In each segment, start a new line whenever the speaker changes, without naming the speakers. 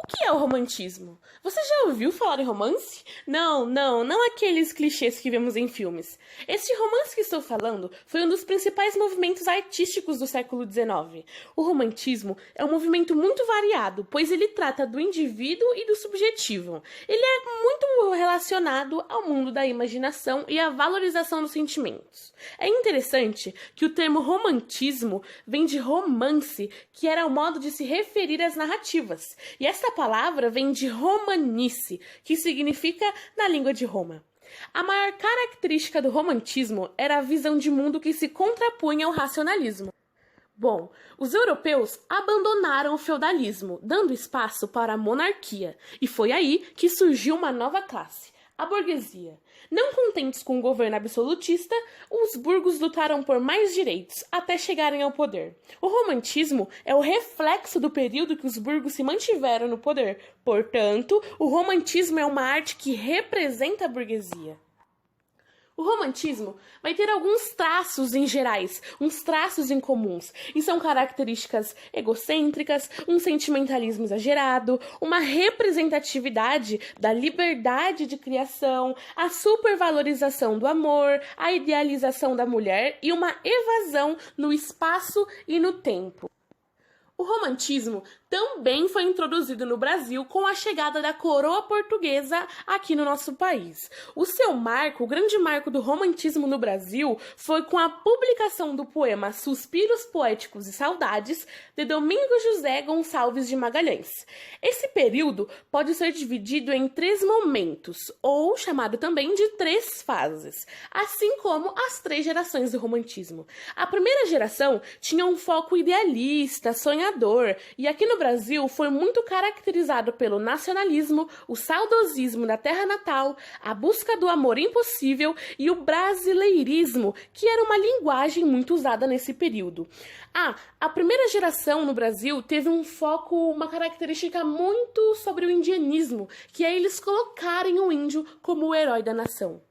O que é o romantismo? Você já ouviu falar em romance? Não aqueles clichês que vemos em filmes. Este romance que estou falando foi um dos principais movimentos artísticos do século XIX. O romantismo é um movimento muito variado, pois ele trata do indivíduo e do subjetivo. Ele é muito relacionado ao mundo da imaginação e à valorização dos sentimentos. É interessante que o termo romantismo vem de romance, que era o modo de se referir às narrativas, e essa palavra vem de romanice, que significa na língua de Roma. A maior característica do romantismo era a visão de mundo que se contrapunha ao racionalismo. Bom, os europeus abandonaram o feudalismo, dando espaço para a monarquia, e foi aí que surgiu uma nova classe, a burguesia. Não contentes com o governo absolutista, os burgos lutaram por mais direitos até chegarem ao poder. O romantismo é o reflexo do período que os burgos se mantiveram no poder. Portanto, o romantismo é uma arte que representa a burguesia. O romantismo vai ter alguns traços em gerais, uns traços em comuns, e são características egocêntricas, um sentimentalismo exagerado, uma representatividade da liberdade de criação, a supervalorização do amor, a idealização da mulher e uma evasão no espaço e no tempo. O romantismo também foi introduzido no Brasil com a chegada da coroa portuguesa aqui no nosso país. O seu marco, o grande marco do romantismo no Brasil, foi com a publicação do poema Suspiros Poéticos e Saudades, de Domingos José Gonçalves de Magalhães. Esse período pode ser dividido em 3 momentos, ou chamado também de 3 fases, assim como as 3 gerações do romantismo. A primeira geração tinha um foco idealista, sonhador, e aqui no Brasil foi muito caracterizado pelo nacionalismo, o saudosismo da terra natal, a busca do amor impossível e o brasileirismo, que era uma linguagem muito usada nesse período. A primeira geração no Brasil teve um foco, uma característica muito sobre o indianismo, que é eles colocarem o índio como o herói da nação.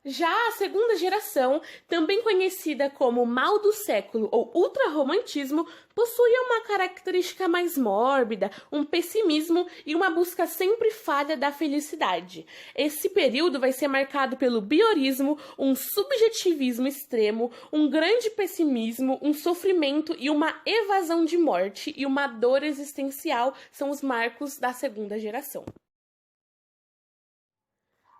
Já a segunda geração, também conhecida como mal do século ou ultrarromantismo, possuía uma característica mais mórbida, um pessimismo e uma busca sempre falha da felicidade. Esse período vai ser marcado pelo biorismo, um subjetivismo extremo, um grande pessimismo, um sofrimento e uma evasão de morte e uma dor existencial são os marcos da segunda geração.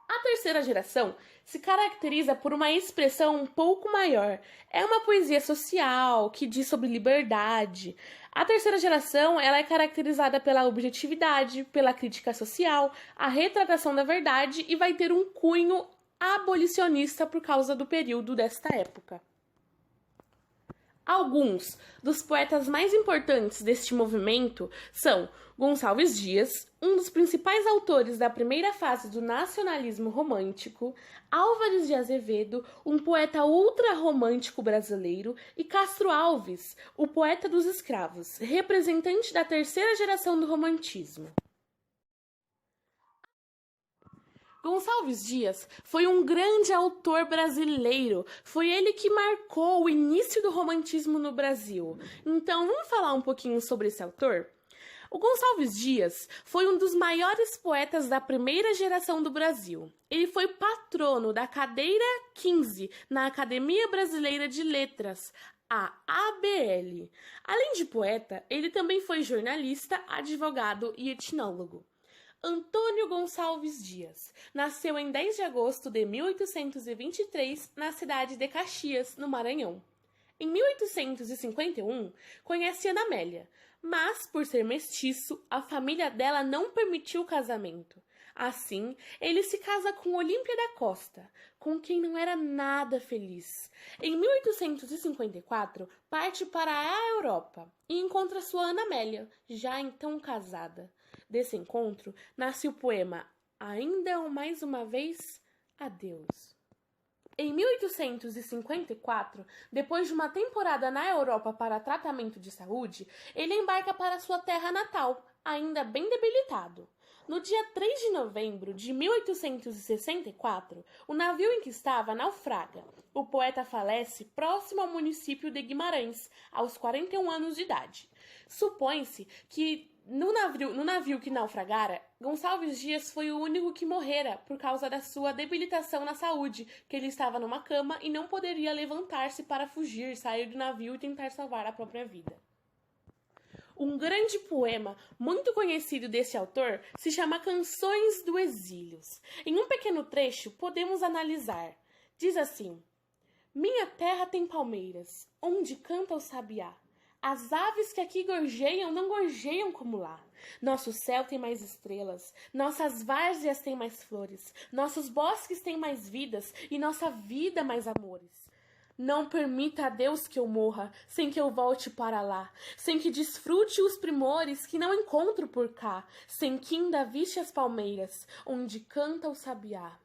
A terceira geração se caracteriza por uma expressão um pouco maior. É uma poesia social que diz sobre liberdade. A terceira geração ela é caracterizada pela objetividade, pela crítica social, a retratação da verdade e vai ter um cunho abolicionista por causa do período desta época. Alguns dos poetas mais importantes deste movimento são Gonçalves Dias, um dos principais autores da primeira fase do nacionalismo romântico, Álvares de Azevedo, um poeta ultrarromântico brasileiro, e Castro Alves, o poeta dos escravos, representante da terceira geração do romantismo. Gonçalves Dias foi um grande autor brasileiro, foi ele que marcou o início do romantismo no Brasil. Então, vamos falar um pouquinho sobre esse autor? O Gonçalves Dias foi um dos maiores poetas da primeira geração do Brasil. Ele foi patrono da cadeira 15 na Academia Brasileira de Letras, a ABL. Além de poeta, ele também foi jornalista, advogado e etnólogo. Antônio Gonçalves Dias nasceu em 10 de agosto de 1823 na cidade de Caxias, no Maranhão. Em 1851, conhece Ana Amélia, mas, por ser mestiço, a família dela não permitiu o casamento. Assim, ele se casa com Olímpia da Costa, com quem não era nada feliz. Em 1854, parte para a Europa e encontra sua Ana Amélia, já então casada. Desse encontro, nasce o poema Ainda mais uma vez, adeus. Em 1854, depois de uma temporada na Europa para tratamento de saúde, ele embarca para sua terra natal, ainda bem debilitado. No dia 3 de novembro de 1864, o navio em que estava naufraga. O poeta falece próximo ao município de Guimarães, aos 41 anos de idade. Supõe-se que no navio que naufragara, Gonçalves Dias foi o único que morrera por causa da sua debilitação na saúde, que ele estava numa cama e não poderia levantar-se para fugir, sair do navio e tentar salvar a própria vida. Um grande poema muito conhecido desse autor se chama Canções do Exílio. Em um pequeno trecho podemos analisar. Diz assim: Minha terra tem palmeiras, onde canta o sabiá. As aves que aqui gorjeiam não gorjeiam como lá. Nosso céu tem mais estrelas, nossas várzeas têm mais flores, nossos bosques têm mais vidas e nossa vida mais amores. Não permita a Deus que eu morra, sem que eu volte para lá, sem que desfrute os primores que não encontro por cá, sem que ainda viste as palmeiras, onde canta o sabiá.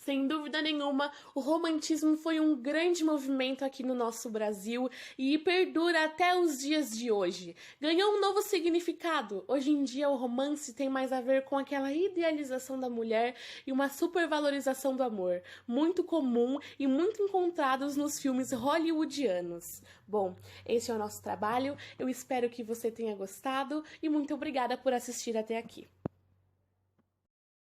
Sem dúvida nenhuma, o romantismo foi um grande movimento aqui no nosso Brasil e perdura até os dias de hoje. Ganhou um novo significado. Hoje em dia, o romance tem mais a ver com aquela idealização da mulher e uma supervalorização do amor, muito comum e muito encontrados nos filmes hollywoodianos. Bom, esse é o nosso trabalho. Eu espero que você tenha gostado e muito obrigada por assistir até aqui.